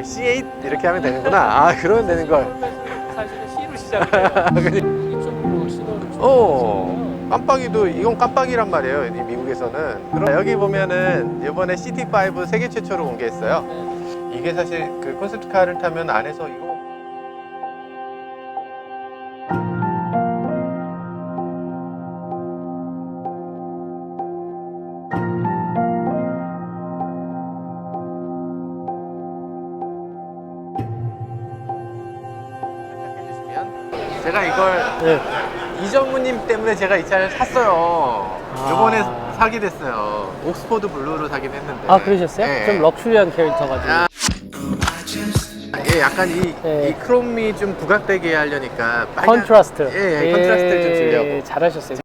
C8 이렇게 하면 되는구나. 아, 그러면 되는 걸. 사실은 C로 시작해요. 이쪽으로 신호를 주고 깜빡이도 이건 깜빡이란 말이에요. 이 미국에서는. 그럼 여기 보면은 이번에 CT5 세계 최초로 공개했어요. 이게 사실 그 콘셉트카를 타면 안에서 이거 제가 이걸 이전무님 때문에 제가 이 차를 샀어요. 이번에 사게 됐어요. 옥스포드 블루로 사긴 했는데. 아, 그러셨어요? 네. 좀 럭셔리한 캐릭터 가지고. 예, 약간 이 크롬이 좀 부각되게 하려니까 빨간, 컨트라스트. 컨트라스트를 좀 주려고. 잘하셨어요.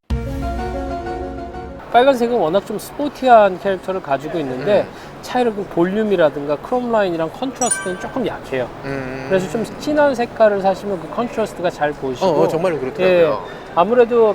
빨간색은 워낙 좀 스포티한 캐릭터를 가지고 있는데 차이를 그 볼륨이라든가 크롬 라인이랑 컨트라스트는 조금 약해요. 그래서 좀 진한 색깔을 사시면 그 컨트라스트가 잘 보이시고. 정말로 그렇더라고요. 아무래도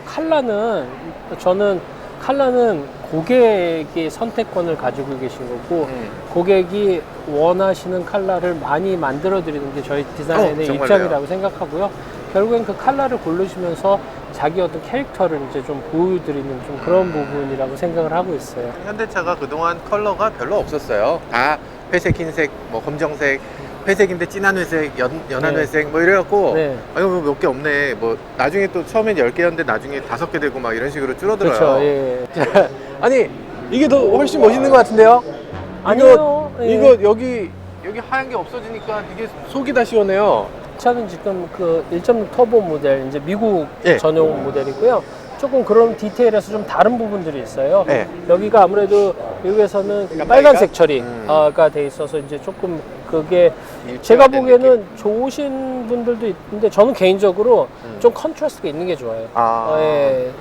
저는 컬러는 고객이 선택권을 가지고 계신 거고 고객이 원하시는 컬러를 많이 만들어 드리는 게 저희 디자이너의 정말로요? 입장이라고 생각하고요. 결국엔 그 컬러를 고르시면서 자기 어떤 캐릭터를 이제 좀 보여드리는 좀 그런 부분이라고 생각을 하고 있어요. 현대차가 그동안 컬러가 별로 없었어요. 다 회색, 흰색, 뭐 검정색, 회색인데 진한 회색, 연한 회색 뭐 이래갖고 아유 뭐 몇 개 없네. 뭐 나중에 또 처음엔 10개였는데 나중에 5개 되고 막 이런 식으로 줄어들어요. 그렇죠. 예. 아니 이게 더 훨씬 멋있는 것 같은데요? 아니요. 이거 여기 하얀 게 없어지니까 이게 속이 다 시원해요. 차는 지금 그 1.6 터보 모델, 이제 미국 예. 전용 모델이고요. 조금 그런 디테일에서 좀 다른 부분들이 있어요. 예. 여기가 아무래도 미국에서는 깜빡이가? 빨간색 처리가 돼 있어서 이제 조금 그게 제가 보기에는 좋으신 분들도 있는데 저는 개인적으로 좀 컨트라스트가 있는 게 좋아요.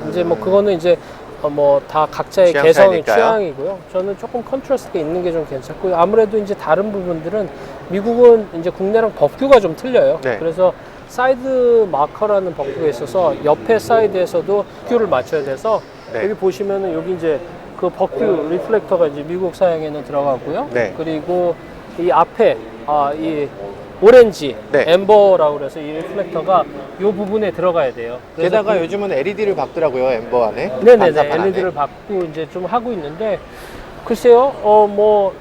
이제 뭐 그거는 이제 뭐 다 각자의 취향 개성이 차이니까요. 취향이고요. 저는 조금 컨트라스트가 있는 게 좀 괜찮고요. 아무래도 이제 다른 부분들은 미국은 이제 국내랑 법규가 좀 틀려요. 네. 그래서 사이드 마커라는 법규가 있어서 옆에 사이드에서도 법규를 맞춰야 돼서 여기 보시면은 여기 이제 그 법규 리플렉터가 이제 미국 사양에는 들어가고요. 그리고 이 앞에 이 오렌지 엠버라고 그래서 이 리플렉터가 이 부분에 들어가야 돼요. 게다가 요즘은 LED를 박더라고요, 엠버 안에. 네네네. LED를 받고 이제 좀 하고 있는데, 글쎄요, 뭐,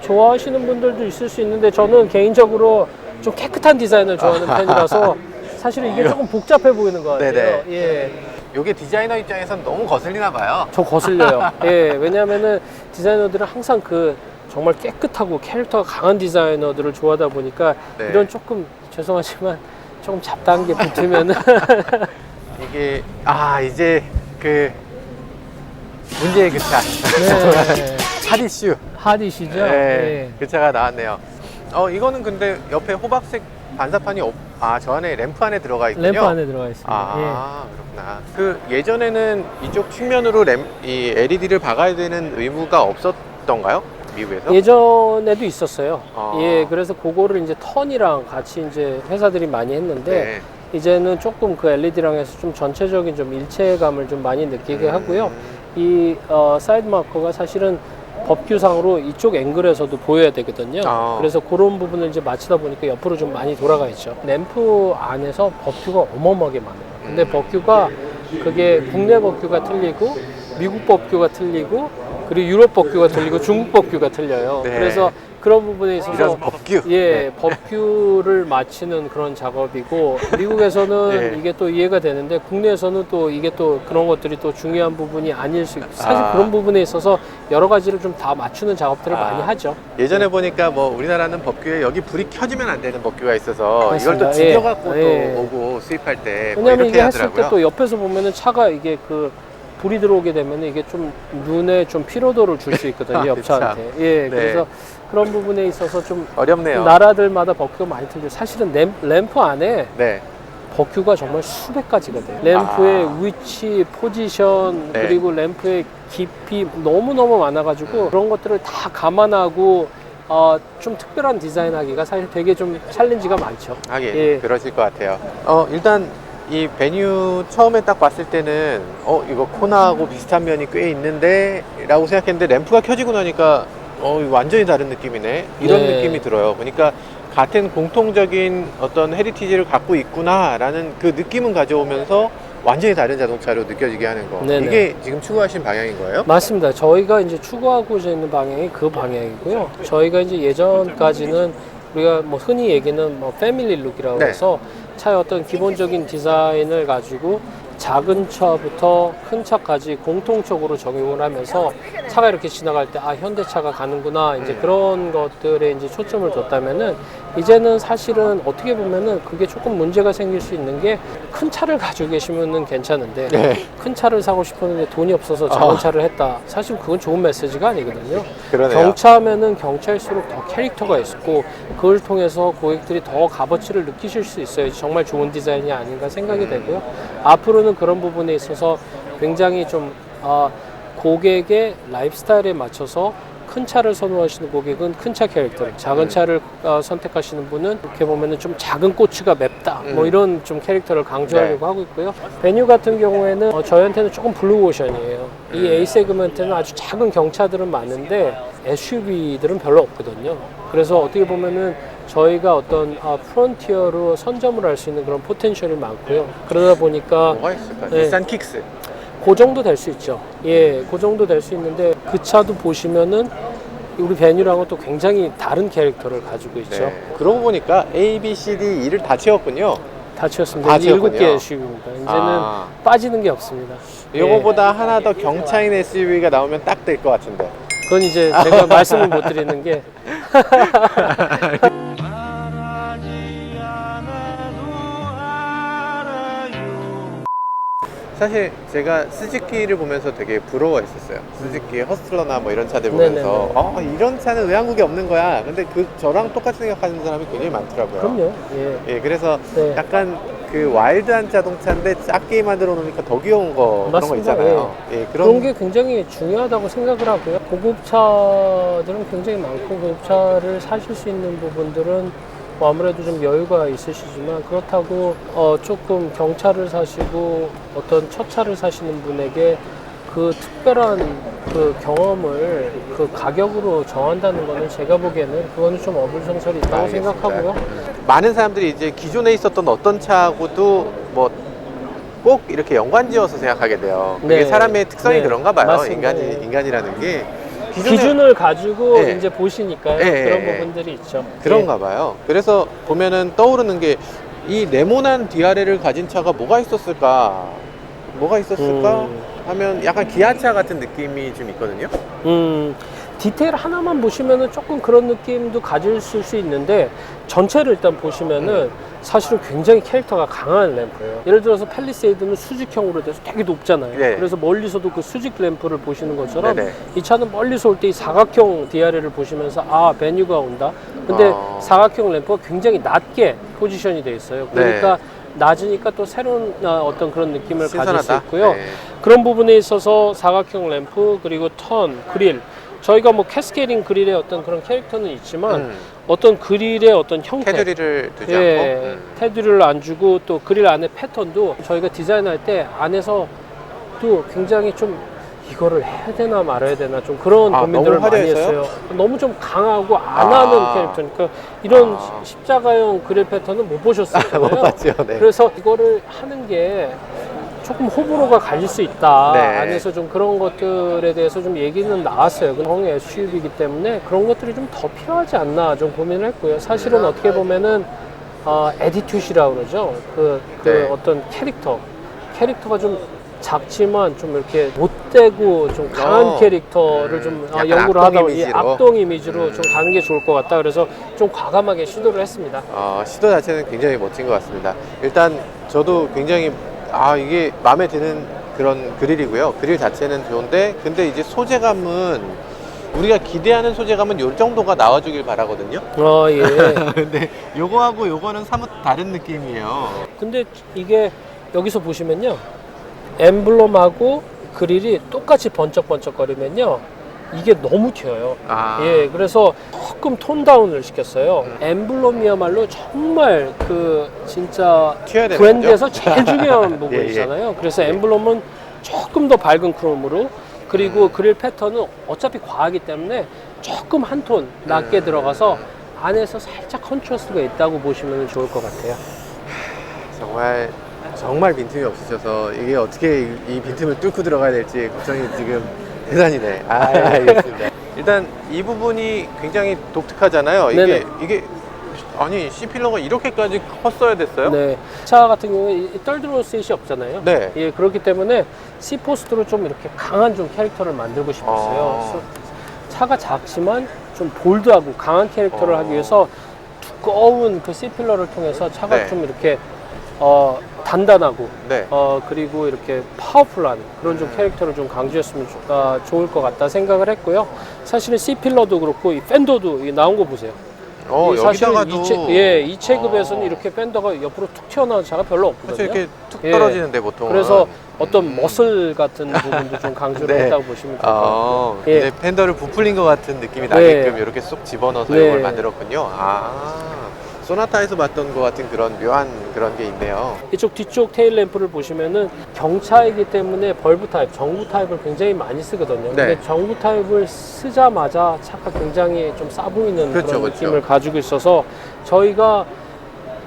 좋아하시는 분들도 있을 수 있는데, 저는 개인적으로 좀 깨끗한 디자인을 좋아하는 편이라서, 사실은 이게 조금 복잡해 보이는 것 같아요. 네네. 예. 요게 디자이너 입장에선 너무 거슬리나 봐요. 저 거슬려요. 예. 왜냐면은 디자이너들은 항상 정말 깨끗하고 캐릭터가 강한 디자이너들을 좋아하다 보니까, 이런 조금, 죄송하지만, 조금 잡다한 게 붙으면은. 이게 이제 그 문제의 그 차. 핫이슈. 핫이시죠? 그 차가 나왔네요. 이거는 근데 옆에 호박색 반사판이 저 안에 램프 안에 들어가 있군요. 램프 안에 들어가 있습니다. 그렇구나. 그 예전에는 이쪽 측면으로 이 LED를 박아야 되는 의무가 없었던가요? 미국에서? 예전에도 있었어요. 그래서 그거를 이제 턴이랑 같이 이제 회사들이 많이 했는데 이제는 조금 그 LED랑 해서 좀 전체적인 좀 일체감을 좀 많이 느끼게 하고요. 이 사이드 마커가 사실은 법규상으로 이쪽 앵글에서도 보여야 되거든요. 그래서 그런 부분을 이제 맞추다 보니까 옆으로 좀 많이 돌아가 있죠. 램프 안에서 법규가 어마어마하게 많아요. 근데 법규가 그게 국내 법규가 틀리고 미국 법규가 틀리고 그리고 유럽 법규가 틀리고 중국 법규가 틀려요. 그래서 그런 부분에 있어서 법규. 법규를 맞추는 그런 작업이고 미국에서는 이게 또 이해가 되는데 국내에서는 또 이게 또 그런 것들이 또 중요한 부분이 아닐 수 있고 사실 그런 부분에 있어서 여러 가지를 좀 다 맞추는 작업들을 많이 하죠. 예전에 보니까 뭐 우리나라는 법규에 여기 불이 켜지면 안 되는 법규가 있어서 이걸 또 맞습니다. 죽여갖고 또 오고 수입할 때 뭐 왜냐면 이렇게 이게 했을 하더라고요. 때 또 옆에서 보면은 차가 이게 불이 들어오게 되면 이게 좀 눈에 좀 피로도를 줄 수 있거든요, 옆차한테. 그래서 그런 부분에 있어서 좀 어렵네요. 나라들마다 법규가 많이 틀려요. 사실은 램프 안에 법규가 정말 수백 가지가 돼요. 램프의 위치, 포지션, 그리고 램프의 깊이 너무너무 많아가지고 그런 것들을 다 감안하고 좀 특별한 디자인하기가 사실 되게 좀 챌린지가 많죠. 하긴 그러실 것 같아요. 일단 이 베뉴 처음에 딱 봤을 때는 이거 코나하고 비슷한 면이 꽤 있는데 라고 생각했는데 램프가 켜지고 나니까 이거 완전히 다른 느낌이네. 이런 네. 느낌이 들어요. 그러니까 같은 공통적인 어떤 헤리티지를 갖고 있구나라는 그 느낌은 가져오면서 완전히 다른 자동차로 느껴지게 하는 거. 네네. 이게 지금 추구하신 방향인 거예요? 맞습니다. 저희가 이제 추구하고자 있는 방향이 그 방향이고요. 저희가 이제 예전까지는 우리가 뭐 흔히 얘기는 뭐 패밀리 룩이라고 네. 해서 차의 어떤 기본적인 디자인을 가지고 작은 차부터 큰 차까지 공통적으로 적용을 하면서 차가 이렇게 지나갈 때 아 현대차가 가는구나 이제 그런 것들에 이제 초점을 뒀다면은 이제는 사실은 어떻게 보면은 그게 조금 문제가 생길 수 있는 게 큰 차를 가지고 계시면은 괜찮은데 네. 큰 차를 사고 싶었는데 돈이 없어서 작은 차를 했다. 사실 그건 좋은 메시지가 아니거든요. 그러네요. 경차하면은 경차일수록 더 캐릭터가 있고 그걸 통해서 고객들이 더 값어치를 느끼실 수 있어요. 정말 좋은 디자인이 아닌가 생각이 되고요. 앞으로는 그런 부분에 있어서 굉장히 좀 고객의 라이프스타일에 맞춰서 큰 차를 선호하시는 고객은 큰 차 캐릭터를, 작은 차를 선택하시는 분은 이렇게 보면은 좀 작은 꼬치가 맵다 뭐 이런 좀 캐릭터를 강조하려고 하고 있고요. 베뉴 같은 경우에는 저희한테는 조금 블루 오션이에요. 이 A 세그먼트는 아주 작은 경차들은 많은데 SUV들은 별로 없거든요. 그래서 어떻게 보면은 저희가 어떤 프론티어로 선점을 할 수 있는 그런 포텐셜이 많고요. 그러다 보니까 뭐가 있을까? 네. 닛산 킥스. 그 정도 될 수 있죠. 예, 그 정도 될 수 있는데 그 차도 보시면은 우리 베뉴랑은 또 굉장히 다른 캐릭터를 가지고 있죠. 네. 그러고 보니까 A, B, C, D, E를 다 채웠군요. 다 채웠습니다. 다 이제 채웠군요. 7개 SUV입니다. 이제는 빠지는 게 없습니다. 이거보다 하나 더 경차인 SUV가 나오면 딱 될 것 같은데. 그건 이제 제가 말씀을 못 드리는 게 사실 제가 스즈키를 보면서 되게 부러워했었어요. 스즈키의 허스틀러나 뭐 이런 차들 보면서 이런 차는 왜 한국에 없는 거야. 근데 저랑 똑같이 생각하는 사람이 굉장히 많더라고요. 그럼요. 예. 예, 그래서 네. 약간 그 와일드한 자동차인데 작게 만들어 놓으니까 더 귀여운 거 그런 거 맞습니다. 있잖아요. 예, 그런 게 굉장히 중요하다고 생각을 하고요. 고급차들은 굉장히 많고 고급차를 사실 수 있는 부분들은 뭐 아무래도 좀 여유가 있으시지만 그렇다고 조금 경차를 사시고 어떤 첫 차를 사시는 분에게 그 특별한 그 경험을 그 가격으로 정한다는 거는 제가 보기에는 그거는 좀 어불성설이 있다고 알겠습니다. 생각하고요. 많은 사람들이 이제 기존에 있었던 어떤 차하고도 뭐 꼭 이렇게 연관지어서 생각하게 돼요. 그게 네. 사람의 특성이 네. 그런가 봐요. 맞습니다. 예. 인간이라는 게 기준을 가지고 네. 이제 보시니까요. 네. 그런 부분들이 있죠. 그런가 봐요. 그래서 보면은 떠오르는 게 이 네모난 DRL을 가진 차가 뭐가 있었을까 하면 약간 기아차 같은 느낌이 좀 있거든요. 디테일 하나만 보시면은 조금 그런 느낌도 가질 수 있는데 전체를 일단 보시면은 사실은 굉장히 캐릭터가 강한 램프예요. 예를 들어서 팰리세이드는 수직형으로 돼서 되게 높잖아요. 네. 그래서 멀리서도 그 수직 램프를 보시는 것처럼 네네. 이 차는 멀리서 올 때 이 사각형 DRL을 보시면서 베뉴가 온다. 근데 사각형 램프가 굉장히 낮게 포지션이 돼 있어요. 그러니까 낮으니까 또 새로운 어떤 그런 느낌을 가질 수 신선하다. 있고요. 네. 그런 부분에 있어서 사각형 램프 그리고 턴, 그릴 저희가 뭐 캐스케이딩 그릴의 어떤 그런 캐릭터는 있지만 어떤 그릴의 어떤 형태 테두리를 두지 예, 않고 테두리를 안 주고 또 그릴 안에 패턴도 저희가 디자인할 때 안에서 또 굉장히 좀 이거를 해야 되나 말아야 되나 좀 그런 고민들을 너무 많이 화려했어요? 했어요. 너무 좀 강하고 안 하는 캐릭터니까 이런 십자가형 그릴 패턴은 못 보셨을 거예요. 못 봤죠. 네. 그래서 이거를 하는 게 조금 호불호가 갈릴 수 있다. 네. 안에서 좀 그런 것들에 대해서 좀 얘기는 나왔어요. 형 SUV이기 때문에 그런 것들이 좀 더 필요하지 않나 좀 고민을 했고요. 사실은 어떻게 보면은 에디튜시라고 그러죠. 네. 어떤 캐릭터가 좀 작지만 좀 이렇게 못되고 좀 강한 캐릭터를 좀 연구를 하다 보니 악동 이미지로 좀 가는 게 좋을 것 같다. 그래서 좀 과감하게 시도를 했습니다. 시도 자체는 굉장히 멋진 것 같습니다. 일단 저도 굉장히 이게 마음에 드는 그런 그릴이고요. 그릴 자체는 좋은데 근데 이제 소재감은 우리가 기대하는 소재감은 요 정도가 나와주길 바라거든요. 예. 근데 요거하고 요거는 사뭇 다른 느낌이에요. 근데 이게 여기서 보시면요. 엠블럼하고 그릴이 똑같이 번쩍번쩍거리면요. 이게 너무 튀어요. 예, 그래서 조금 톤 다운을 시켰어요. 엠블럼이야말로 정말 진짜 브랜드에서 제일 중요한 부분이잖아요. 그래서 엠블럼은 조금 더 밝은 크롬으로 그리고 그릴 패턴은 어차피 과하기 때문에 조금 한 톤 낮게 들어가서 안에서 살짝 컨트라스트가 있다고 보시면 좋을 것 같아요. 정말 빈틈이 없으셔서 이게 어떻게 이 빈틈을 뚫고 들어가야 될지 걱정이 지금 대단이네. 알겠습니다. 일단 이 부분이 굉장히 독특하잖아요. 이게 아니 C필러가 이렇게까지 컸어야 됐어요? 네. 차 같은 경우에 떨드로 셋이 없잖아요. 네. 예, 그렇기 때문에 C포스트로 좀 이렇게 강한 좀 캐릭터를 만들고 싶었어요. 그래서 차가 작지만 좀 볼드하고 강한 캐릭터를 하기 위해서 두꺼운 그 C필러를 통해서 차가 네. 좀 이렇게 단단하고 네. 그리고 이렇게 파워풀한 그런 좀 캐릭터를 좀 강조했으면 좋을 것 같다 생각을 했고요. 사실은 C필러도 그렇고 이 팬더도 이 나온 거 보세요. 사실은 여기다가도 이 체급에서는 이렇게 팬더가 옆으로 툭 튀어나온 차가 별로 없거든요. 그렇죠. 이렇게 툭 떨어지는데 보통. 그래서 어떤 머슬 같은 부분도 좀 강조를 네. 했다고 보시면 될 것 같아요. 이제 팬더를 부풀린 것 같은 느낌이 나게끔 이렇게 쏙 집어넣어서 네. 이걸 만들었군요. 소나타에서 봤던 것 같은 그런 묘한 그런 게 있네요. 이쪽 뒤쪽 테일 램프를 보시면은 경차이기 때문에 벌브 타입, 정부 타입을 굉장히 많이 쓰거든요. 네. 근데 정부 타입을 쓰자마자 차가 굉장히 좀 싸 보이는 그런 느낌을 가지고 있어서 저희가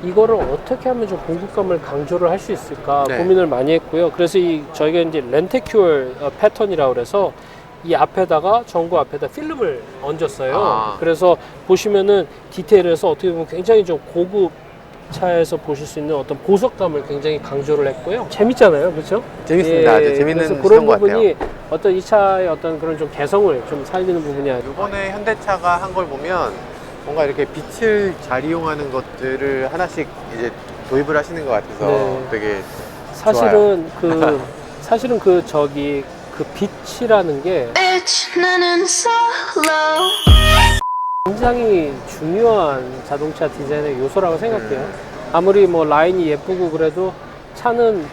이거를 어떻게 하면 좀 공급감을 강조를 할 수 있을까 고민을 많이 했고요. 그래서 저희가 이제 렌테큐얼 패턴이라고 그래서 이 앞에다가 전구 앞에다 필름을 얹었어요. 그래서 보시면은 디테일에서 어떻게 보면 굉장히 좀 고급 차에서 보실 수 있는 어떤 보석감을 굉장히 강조를 했고요. 재밌잖아요, 그렇죠? 재밌습니다. 아주 재밌는 그래서 그런 것 부분이 같아요. 어떤 이 차의 어떤 그런 좀 개성을 좀 살리는 부분이 아니에요. 이번에 현대차가 한 걸 보면 뭔가 이렇게 빛을 잘 이용하는 것들을 하나씩 이제 도입을 하시는 것 같아서 되게 사실은 그 빛이라는 게 굉장히 중요한 자동차 디자인의 요소라고 생각해요. 아무리 뭐 라인이 예쁘고 그래도 차는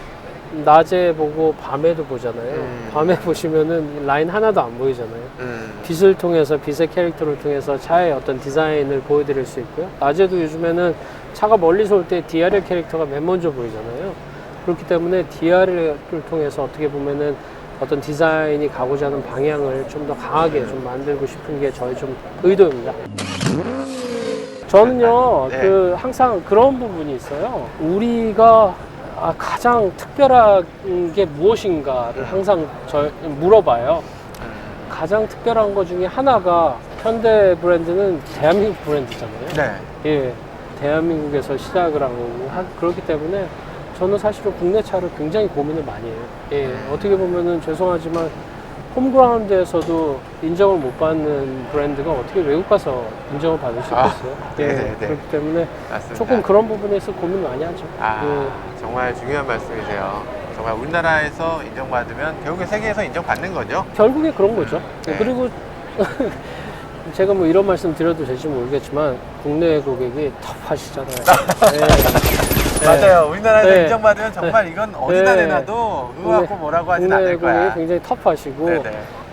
낮에 보고 밤에도 보잖아요. 밤에 보시면은 라인 하나도 안 보이잖아요. 빛을 통해서 빛의 캐릭터를 통해서 차의 어떤 디자인을 보여드릴 수 있고요. 낮에도 요즘에는 차가 멀리서 올 때 DRL 캐릭터가 맨 먼저 보이잖아요. 그렇기 때문에 DRL을 통해서 어떻게 보면은 어떤 디자인이 가고자 하는 방향을 좀 더 강하게 좀 만들고 싶은 게 저희 좀 의도입니다. 저는요, 항상 그런 부분이 있어요. 우리가 가장 특별한 게 무엇인가를 항상 물어봐요. 가장 특별한 것 중에 하나가 현대 브랜드는 대한민국 브랜드잖아요. 예, 대한민국에서 시작을 하고 그렇기 때문에 저는 사실은 국내 차를 굉장히 고민을 많이 해요. 예, 어떻게 보면은 죄송하지만 홈그라운드에서도 인정을 못 받는 브랜드가 어떻게 외국 가서 인정을 받을 수 있겠어요? 그렇기 때문에 맞습니다. 조금 그런 부분에서 고민 많이 하죠. 정말 중요한 말씀이세요. 정말 우리나라에서 인정받으면 결국에 세계에서 인정받는 거죠. 결국에 그런 거죠. 그리고 제가 뭐 이런 말씀 드려도 될지 모르겠지만 국내 고객이 터프하시잖아요. 맞아요. 우리나라에서 인정받으면 정말 이건 어디다 내놔도 그거 갖고 뭐라고 하진 않을 거야. 국내 고객이 굉장히 터프하시고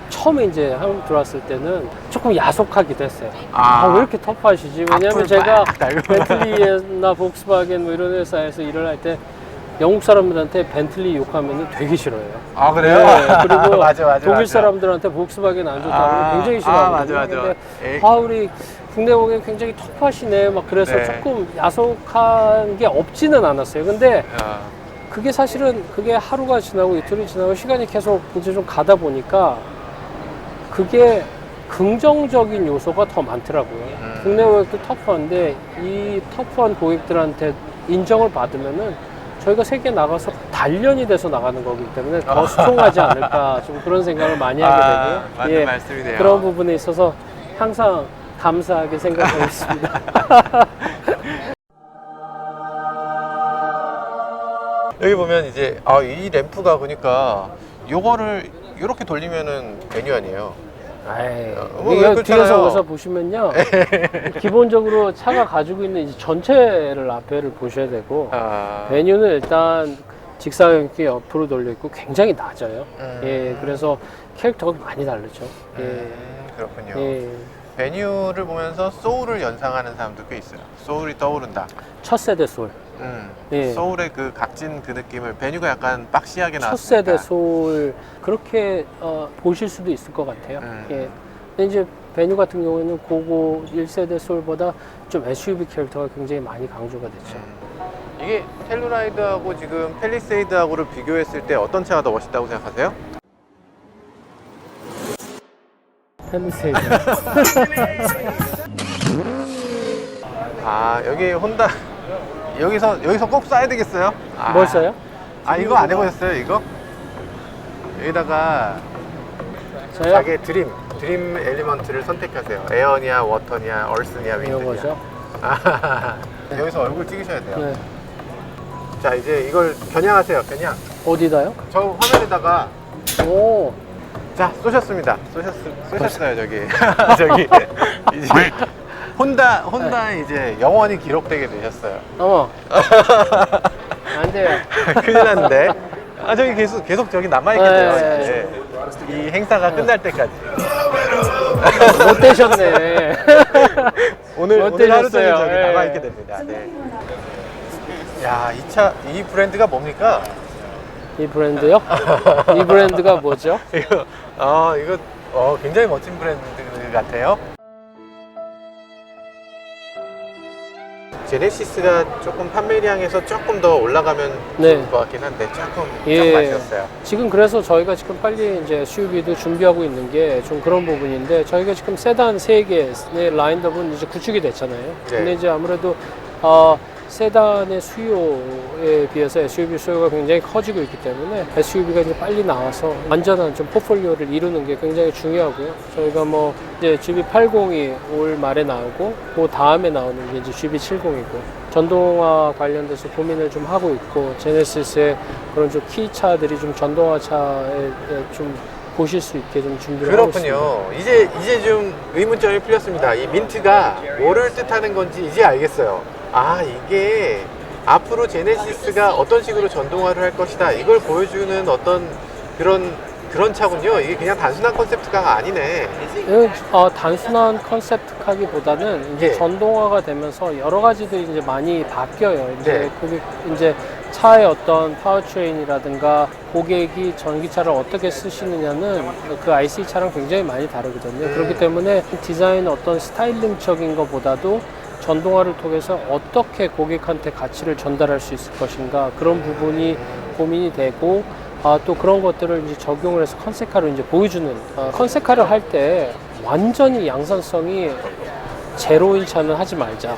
처음에 이제 한국 들어왔을 때는 조금 야속하기도 했어요. 왜 이렇게 터프하시지? 왜냐면 제가 벤틀리나 복스바겐 뭐 이런 회사에서 일을 할 때 영국 사람들한테 벤틀리 욕하면 되게 싫어해요. 그래요? 그리고 맞아. 독일 사람들한테 복스바겐 안 좋다고 하면 굉장히 싫어하거든요. 맞아. 우리 국내 고객 굉장히 터프하시네. 막 그래서 조금 야속한 게 없지는 않았어요. 근데 그게 사실은 그게 하루가 지나고 이틀이 지나고 시간이 계속 이제 좀 가다 보니까 그게 긍정적인 요소가 더 많더라고요. 국내 고객도 터프한데 이 터프한 고객들한테 인정을 받으면은 저희가 세계에 나가서 단련이 돼서 나가는 거기 때문에 더 스트롱하지 않을까 좀 그런 생각을 많이 하게 되고요. 맞는 말씀이네요. 그런 부분에 있어서 항상 감사하게 생각하고 있습니다. 여기 보면 이제 이 램프가 그러니까 요거를 이렇게 돌리면은 매뉴얼이에요. 이거 뒤에서 와서 보시면요. 기본적으로 차가 가지고 있는 이제 전체를 앞에를 보셔야 되고 메뉴는 일단 직사각형이 옆으로 돌려 있고 굉장히 낮아요. 그래서 캐릭터가 많이 다르죠. 그렇군요. 베뉴를 보면서 소울을 연상하는 사람도 꽤 있어요. 소울이 떠오른다. 첫 세대 소울. 소울의 그 각진 그 느낌을 베뉴가 약간 박시하게 나왔으니까. 첫 세대 소울 그렇게 보실 수도 있을 것 같아요. 근데 이제 베뉴 같은 경우에는 고고 1세대 소울보다 좀 SUV 캐릭터가 굉장히 많이 강조가 됐죠. 이게 텔루라이드하고 지금 팰리세이드하고를 비교했을 때 어떤 차가 더 멋있다고 생각하세요? 팰리세이드. 아, 여기 혼다 여기서 꼭 쏴야 되겠어요? 뭘 써요? 아, 이거 안 해보셨어요, 이거? 여기다가 저요? 자기의 드림 엘리먼트를 선택하세요. 에어냐, 워터냐, 얼스냐, 이런 윈드냐. 거죠. 여기서 얼굴 찍으셔야 돼요. 네. 자, 이제 이걸 겨냥하세요. 겨냥. 어디다요? 저 화면에다가 오. 자, 쏘셨습니다. 쏘셨어요, 저기. 저기. 이제 혼다 이제 영원히 기록되게 되셨어요. 어머. 안 돼요. 큰일 났는데. 아, 저기 계속 저기 남아있겠네요. 네. 이제. 이 행사가 끝날 때까지. 못 되셨네. 오늘 하루 종일 되셨어요. 저기 네. 남아있게 됩니다. 네. 야, 이 브랜드가 뭡니까? 이 브랜드요? 이 브랜드가 뭐죠? 이거 굉장히 멋진 브랜드 같아요. 제네시스가 조금 판매량에서 조금 더 올라가면 네. 좋을 것 같긴 한데 조금 예. 아쉬웠어요. 지금 그래서 저희가 지금 빨리 이제 SUV도 준비하고 있는 게 좀 그런 부분인데 저희가 지금 세단 3개의 라인업은 이제 구축이 됐잖아요. 네. 근데 이제 아무래도 세단의 수요에 비해서 SUV 수요가 굉장히 커지고 있기 때문에 SUV가 이제 빨리 나와서 완전한 좀 포트폴리오를 이루는 게 굉장히 중요하고요. 저희가 뭐 이제 GV80이 올 말에 나오고 그 다음에 나오는 게 이제 GV70이고 전동화 관련돼서 고민을 좀 하고 있고 제네시스의 그런 좀 키 차들이 좀 전동화 차에 좀 보실 수 있게 좀 준비를 하고 있습니다. 그렇군요. 이제 좀 의문점이 풀렸습니다. 이 민트가 뭐를 뜻하는 건지 이제 알겠어요. 아, 이게 앞으로 제네시스가 어떤 식으로 전동화를 할 것이다, 이걸 보여주는 어떤 그런 차군요. 이게 그냥 단순한 컨셉트카가 아니네. 단순한 컨셉트카기보다는 이제 예. 전동화가 되면서 여러 가지들이 이제 많이 바뀌어요. 이제 네. 그게 이제 차의 어떤 파워트레인이라든가 고객이 전기차를 어떻게 쓰시느냐는 그 IC 차랑 굉장히 많이 다르거든요. 그렇기 때문에 디자인 어떤 스타일링적인 것보다도 전동화를 통해서 어떻게 고객한테 가치를 전달할 수 있을 것인가, 그런 부분이 고민이 되고 또 그런 것들을 이제 적용을 해서 컨셉카로 이제 보여주는 컨셉카를 할 때 완전히 양산성이 제로인 차는 하지 말자.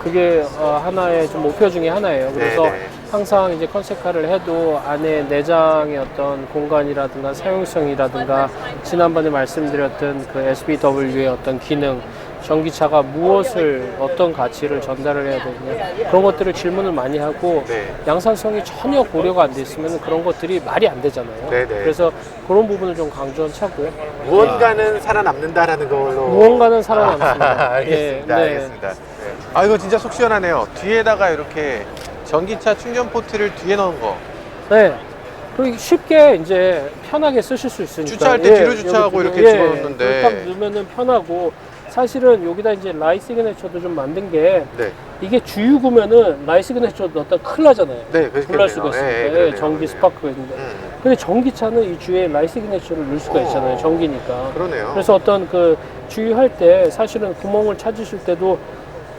그게 하나의 좀 목표 중에 하나예요. 그래서 네네. 항상 이제 컨셉카를 해도 안에 내장의 어떤 공간이라든가 사용성이라든가 지난번에 말씀드렸던 그 SBW의 어떤 기능, 전기차가 무엇을 어떤 가치를 전달을 해야 되느냐, 그런 것들을 질문을 많이 하고 네. 양산성이 전혀 고려가 안 돼 있으면 그런 것들이 말이 안 되잖아요. 네네. 그래서 그런 부분을 좀 강조한 차고요. 무언가는 살아남는다라는 걸로. 무언가는 살아남습니다. 알겠습니다. 예, 네. 알겠습니다. 네. 아, 이거 진짜 속 시원하네요. 뒤에다가 이렇게 전기차 충전 포트를 뒤에 넣은 거. 네. 그리고 쉽게 이제 편하게 쓰실 수 있으니까. 주차할 때 뒤로 주차하고 여기 이렇게 집어넣는데. 딱 넣으면은 편하고, 사실은 여기다 이제 라이 시그네처도 좀 만든 게, 네. 이게 주유구면은 라이 시그네처 넣었다 큰일 나잖아요. 네, 그렇겠네요. 불날 수가 있으니까. 예, 예, 그러네요. 전기 스파크가 있는데. 음. 근데 전기차는 이 주위에 라이 시그네처를 넣을 수가 있잖아요. 전기니까. 그러네요. 그래서 어떤 그 주유할 때 사실은 구멍을 찾으실 때도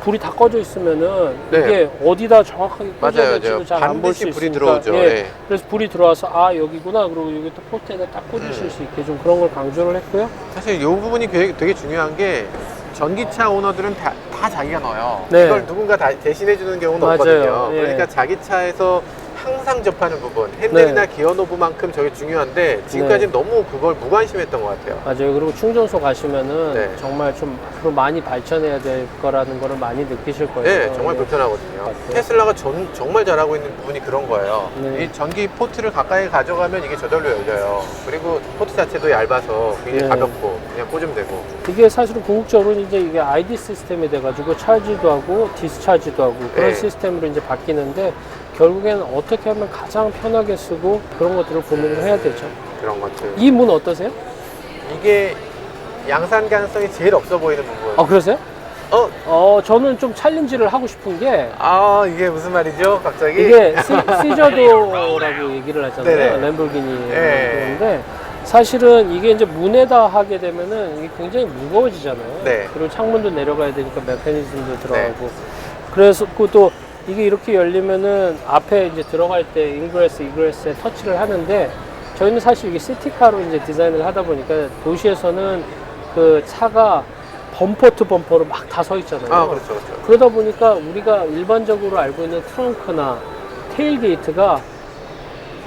불이 다 꺼져 있으면은 네. 이게 어디다 정확하게 꽂아야 맞아요. 될지도 잘 안 볼 수 반드시 불이 있으니까. 들어오죠. 예. 예. 그래서 불이 들어와서 여기구나, 그리고 여기 또 포트에다 딱 꽂으실 수 있게 좀 그런 걸 강조를 했고요. 사실 이 부분이 되게 중요한 게, 전기차 오너들은 다 자기가 넣어요. 네. 이걸 누군가 다 대신해 주는 경우는 맞아요. 없거든요. 예. 그러니까 자기 차에서 항상 접하는 부분, 핸들이나 네. 기어 노브만큼 저게 중요한데 지금까지는 너무 그걸 무관심했던 것 같아요. 맞아요. 그리고 충전소 가시면은 네. 정말 좀 앞으로 많이 발전해야 될 거라는 거를 많이 느끼실 거예요. 네, 정말 불편하거든요. 테슬라가 정말 잘하고 있는 부분이 그런 거예요. 네. 이 전기 포트를 가까이 가져가면 이게 저절로 열려요. 그리고 포트 자체도 얇아서 굉장히 네. 가볍고 그냥 꽂으면 되고. 이게 사실은 궁극적으로 이제 이게 ID 시스템이 돼가지고 차지도 하고 디스차지도 하고 그런 네. 시스템으로 이제 바뀌는데, 결국에는 어떻게 하면 가장 편하게 쓰고 그런 것들을 고민을 해야 되죠. 그런 것들. 이 문 어떠세요? 이게 양산 가능성이 제일 없어 보이는 부분. 그러세요? 저는 좀 챌린지를 하고 싶은 게, 이게 무슨 말이죠? 갑자기? 이게 시저도라고 얘기를 하잖아요. 네네. 램보르기니. 네. 그런데 사실은 이게 이제 문에다 하게 되면은 이게 굉장히 무거워지잖아요. 네. 그리고 창문도 내려가야 되니까 메커니즘도 들어가고. 그래서 또 이게 이렇게 열리면은 앞에 이제 들어갈 때 인그레스, 이그레스에 터치를 하는데 저희는 사실 이게 시티카로 이제 디자인을 하다 보니까 도시에서는 그 차가 범퍼 투 범퍼로 막 다 서 있잖아요. 아, 그렇죠, 그렇죠. 그러다 보니까 우리가 일반적으로 알고 있는 트렁크나 테일게이트가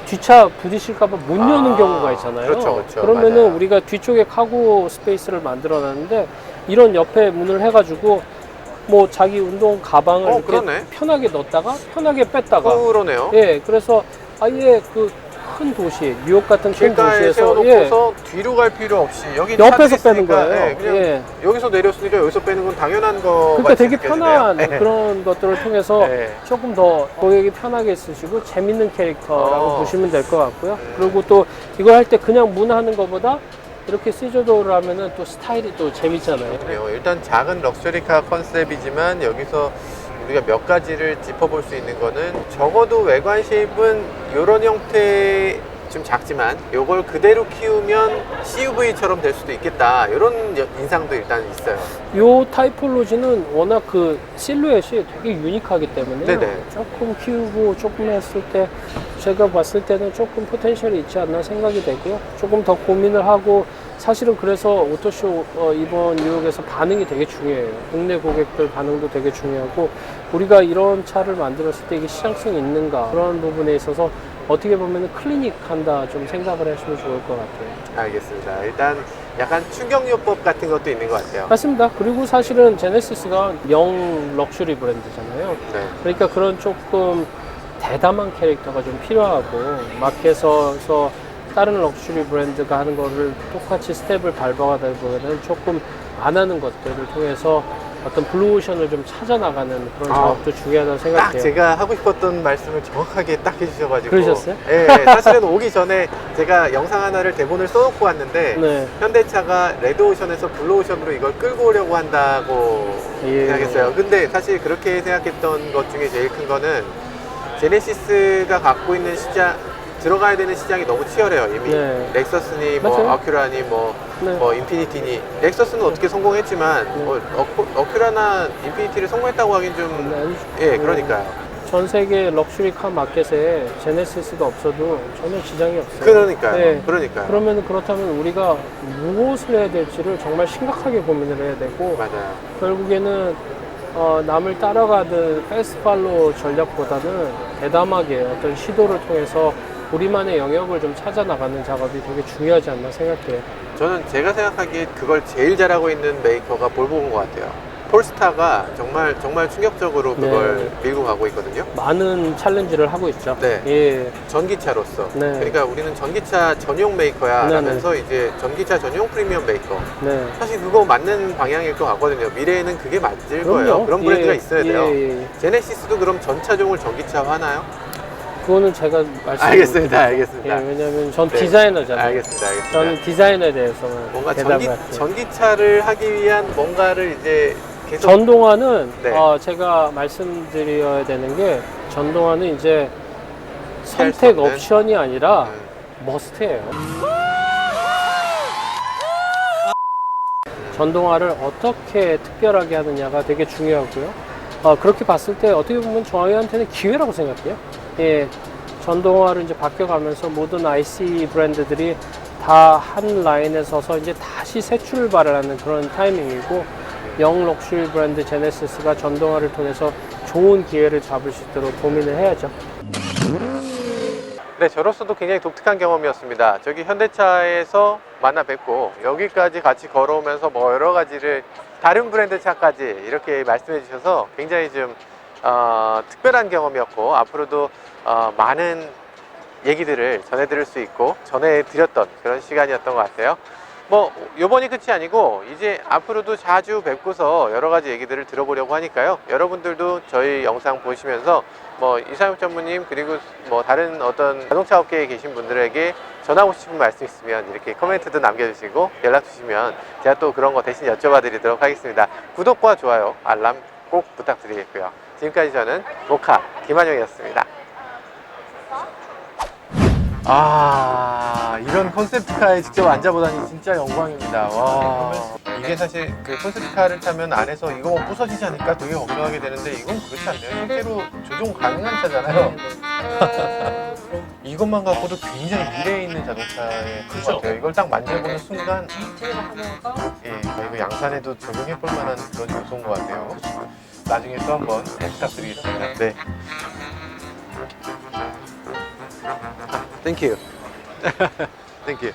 뒷차 부딪힐까봐 못 여는 경우가 있잖아요. 그렇죠, 그렇죠. 그러면은 맞아요. 우리가 뒤쪽에 카고 스페이스를 만들어 놨는데 이런 옆에 문을 해가지고 뭐 자기 운동 가방을 이렇게 그러네. 편하게 넣었다가 편하게 뺐다가 그러네요. 예, 그래서 아예 그 큰 도시, 뉴욕 같은 큰 길가에 도시에서 세워놓고서 뒤로 갈 필요 없이 여기 옆에서 차들이 빼는 있으니까, 거예요. 예, 그냥 예. 여기서 내렸으니까 여기서 빼는 건 당연한 거 그러니까 같이 되게 느껴지네요. 편한 예. 그런 것들을 통해서 예. 조금 더 고객이 편하게 쓰시고 재밌는 캐릭터라고 보시면 될 것 같고요. 음. 그리고 또 이거 할 때 그냥 문 하는 것보다 이렇게 시저도어를 하면은 또 스타일이 또 재밌잖아요. 그래요. 일단 작은 럭셔리카 컨셉이지만 여기서 우리가 몇 가지를 짚어볼 수 있는 거는 적어도 외관 쉐입은 이런 형태 좀 작지만 이걸 그대로 키우면 CUV처럼 될 수도 있겠다 이런 인상도 일단 있어요. 요 타이폴로지는 워낙 그 실루엣이 되게 유니크하기 때문에 네네. 조금 키우고 조금 했을 때 제가 봤을 때는 조금 포텐셜이 있지 않나 생각이 되고요. 조금 더 고민을 하고 사실은 그래서 오토쇼 이번 뉴욕에서 반응이 되게 중요해요. 국내 고객들 반응도 되게 중요하고 우리가 이런 차를 만들었을 때 이게 시장성이 있는가 그런 부분에 있어서 어떻게 보면 클리닉 한다 좀 생각을 하시면 좋을 것 같아요. 알겠습니다. 일단 약간 충격요법 같은 것도 있는 것 같아요. 맞습니다. 그리고 사실은 제네시스가 영 럭셔리 브랜드잖아요. 네. 그러니까 그런 조금 대담한 캐릭터가 좀 필요하고 마켓에서 다른 럭셔리 브랜드가 하는 거를 똑같이 스텝을 밟아가다 보면은 조금 안 하는 것들을 통해서 어떤 블루오션을 좀 찾아나가는 그런 작업도 중요하다고 딱 생각해요. 제가 하고 싶었던 말씀을 정확하게 딱 해주셔가지고. 그러셨어요? 예, 사실은 오기 전에 제가 영상 하나를 대본을 써놓고 왔는데 네. 현대차가 레드오션에서 블루오션으로 이걸 끌고 오려고 한다고 예. 생각했어요. 근데 사실 그렇게 생각했던 것 중에 제일 큰 거는 제네시스가 갖고 있는 시장, 들어가야 되는 시장이 너무 치열해요. 이미 네. 렉서스니 뭐 맞아요. 어큐라니 뭐 네. 인피니티니, 렉서스는 어떻게 성공했지만 네. 뭐 어큐라나 인피니티를 성공했다고 하긴 좀 예, 그러니까요. 전 세계 럭셔리 카 마켓에 제네시스가 없어도 전혀 지장이 없어요. 그러니까요. 네. 그러니까요. 그러면 그렇다면 우리가 무엇을 해야 될지를 정말 심각하게 고민을 해야 되고 맞아요. 결국에는 남을 따라가는 패스트팔로 전략보다는 대담하게 어떤 시도를 통해서 우리만의 영역을 좀 찾아 나가는 작업이 되게 중요하지 않나 생각해요. 저는 제가 생각하기에 그걸 제일 잘하고 있는 메이커가 볼보인 것 같아요. 폴스타가 정말 충격적으로 그걸 네. 밀고 가고 있거든요. 많은 챌린지를 하고 있죠. 네. 예. 전기차로서. 네. 그러니까 우리는 전기차 전용 메이커야 네네. 라면서 이제 전기차 전용 프리미엄 메이커. 네. 사실 그거 맞는 방향일 것 같거든요. 미래에는 그게 맞을 그럼요. 거예요. 그런 브랜드가 예, 있어야 돼요. 예. 제네시스도 그럼 전차종을 전기차 하나요? 그거는 제가 알겠습니다. 알겠습니다. 예, 왜냐면 전 네. 디자이너잖아요. 알겠습니다. 알겠습니다. 저는 디자이너에 대해서만 뭔가 대답을 할게요. 전기차를 하기 위한 뭔가를 이제 계속 전동화는 네. 제가 말씀드려야 되는 게 전동화는 이제 피할 수 선택 없는? 옵션이 아니라 음, 머스트예요. 전동화를 어떻게 특별하게 하느냐가 되게 중요하고요. 그렇게 봤을 때 어떻게 보면 저희한테는 기회라고 생각해요. 예, 전동화로 이제 바뀌어가면서 모든 IC 브랜드들이 다 한 라인에 서서 이제 다시 새 출발을 하는 그런 타이밍이고 영 럭셔리 브랜드 제네시스가 전동화를 통해서 좋은 기회를 잡을 수 있도록 고민을 해야죠. 네, 저로서도 굉장히 독특한 경험이었습니다. 저기 현대차에서 만나 뵙고 여기까지 같이 걸어오면서 뭐 여러 가지를 다른 브랜드 차까지 이렇게 말씀해 주셔서 굉장히 좀 특별한 경험이었고 앞으로도 많은 얘기들을 전해드릴 수 있고 전해드렸던 그런 시간이었던 것 같아요. 뭐 요번이 끝이 아니고 이제 앞으로도 자주 뵙고서 여러 가지 얘기들을 들어보려고 하니까요. 여러분들도 저희 영상 보시면서 뭐 이상엽 전무님 그리고 뭐 다른 어떤 자동차 업계에 계신 분들에게 전하고 싶은 말씀 있으면 이렇게 코멘트도 남겨주시고 연락 주시면 제가 또 그런 거 대신 여쭤봐 드리도록 하겠습니다. 구독과 좋아요, 알람 꼭 부탁드리겠고요. 지금까지 저는 모카 김한영이었습니다. 아, 이런 컨셉카에 직접 앉아보다니 진짜 영광입니다. 와. 이게 사실 그 컨셉카를 타면 안에서 이거 뭐 부서지지 않을까 되게 걱정하게 되는데 이건 그렇지 않네요. 실제로 조종 가능한 차잖아요. 이것만 갖고도 굉장히 미래에 있는 자동차의 것 같아요. 이걸 딱 만져보는 순간 예, 이거 양산에도 적용해볼 만한 그런 요소인 것 같아요. 나중에 또 한번 부탁드리겠습니다. 네. Thank you. Thank you.